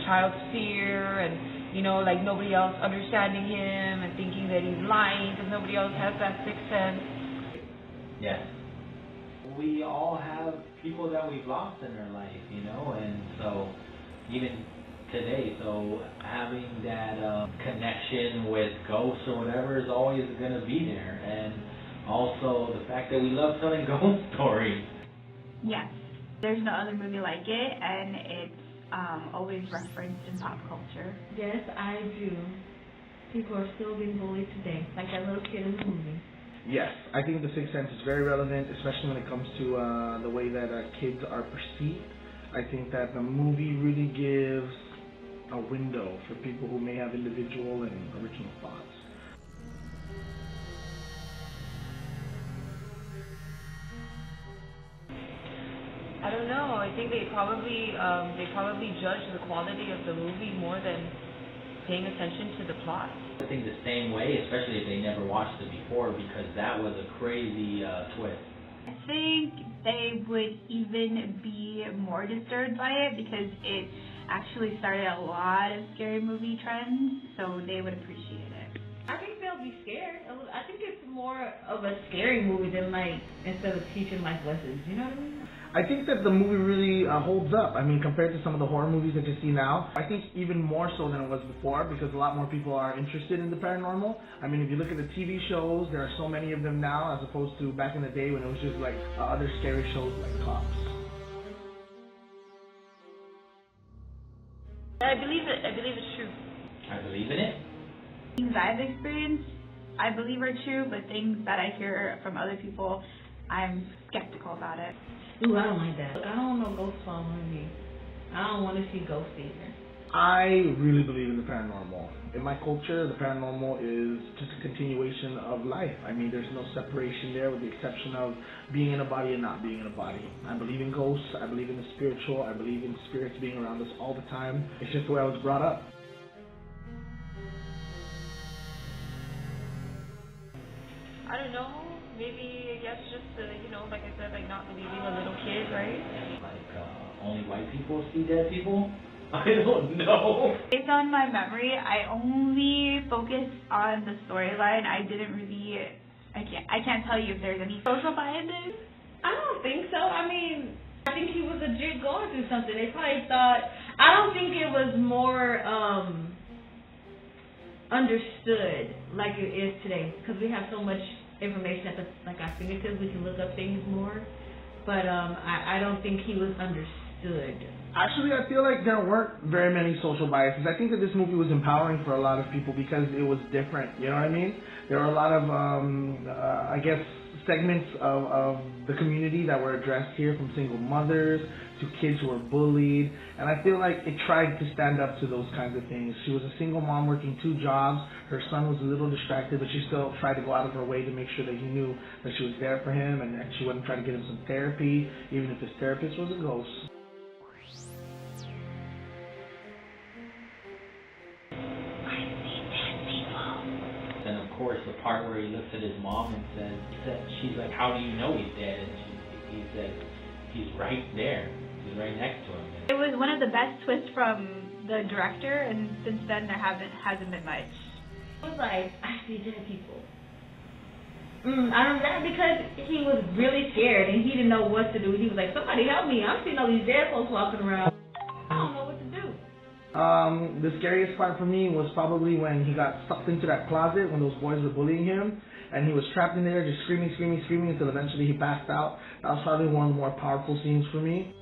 child's fear and, you know, like nobody else understanding him and thinking that he's lying because nobody else has that sixth sense. Yes. We all have people that we've lost in our life, you know, and so even today, so having that connection with ghosts or whatever is always going to be there. And also the fact that we love telling ghost stories. Yes, there's no other movie like it, and it's always referenced in pop culture. Yes, I do. People are still being bullied today, like that little kid in the movie. Yes, I think The Sixth Sense is very relevant, especially when it comes to the way that kids are perceived. I think that the movie really gives a window for people who may have individual and original thoughts. I don't know. I think they probably judge the quality of the movie more than paying attention to the plot. I think the same way, especially if they never watched it before, because that was a crazy twist. I think they would even be more disturbed by it because it actually started a lot of scary movie trends, so they would appreciate it. I think they'll be scared. I think it's more of a scary movie than like instead of teaching life lessons. You know what I mean? I think that the movie really holds up. I mean, compared to some of the horror movies that you see now, I think even more so than it was before because a lot more people are interested in the paranormal. I mean, if you look at the TV shows, there are so many of them now as opposed to back in the day when it was just like other scary shows like Cops. I believe it. I believe it's true. I believe in it. Things I've experienced, I believe are true, but things that I hear from other people, I'm skeptical about it. Ooh, I don't like that. I don't want no ghost following me. I don't want to see ghosts either. I really believe in the paranormal. In my culture, the paranormal is just a continuation of life. I mean, there's no separation there with the exception of being in a body and not being in a body. I believe in ghosts. I believe in the spiritual. I believe in spirits being around us all the time. It's just the way I was brought up. I don't know. Maybe, I guess, just, you know, like I said, like not believing a little kid, right? Like, only white people see dead people? I don't know. Based on my memory, I only focused on the storyline. I didn't really, I can't tell you if there's any social biases. I don't think so. I mean, I think he was legit going through something. They probably thought, I don't think it was more understood like it is today because we have so much information at our fingertips. We can look up things more, but I don't think he was understood. Actually, I feel like there weren't very many social biases. I think that this movie was empowering for a lot of people because it was different. You know what I mean? There were a lot of, I guess, segments of the community that were addressed here, from single mothers to kids who were bullied, and I feel like it tried to stand up to those kinds of things. She was a single mom working 2 jobs. Her son was a little distracted, but she still tried to go out of her way to make sure that he knew that she was there for him, and that she wouldn't try to get him some therapy, even if his therapist was a ghost. And of course, the part where he looks at his mom and she's like, how do you know he's dead? And he says, he's right there. He's right next to him. It was one of the best twists from the director, and since then there hasn't been much. It was like, I see dead people. I don't know, because he was really scared and he didn't know what to do. He was like, somebody help me. I'm seeing all these dead folks walking around. I don't know what to do. The scariest part for me was probably when he got sucked into that closet when those boys were bullying him, and he was trapped in there just screaming until eventually he passed out. That was probably one of the more powerful scenes for me.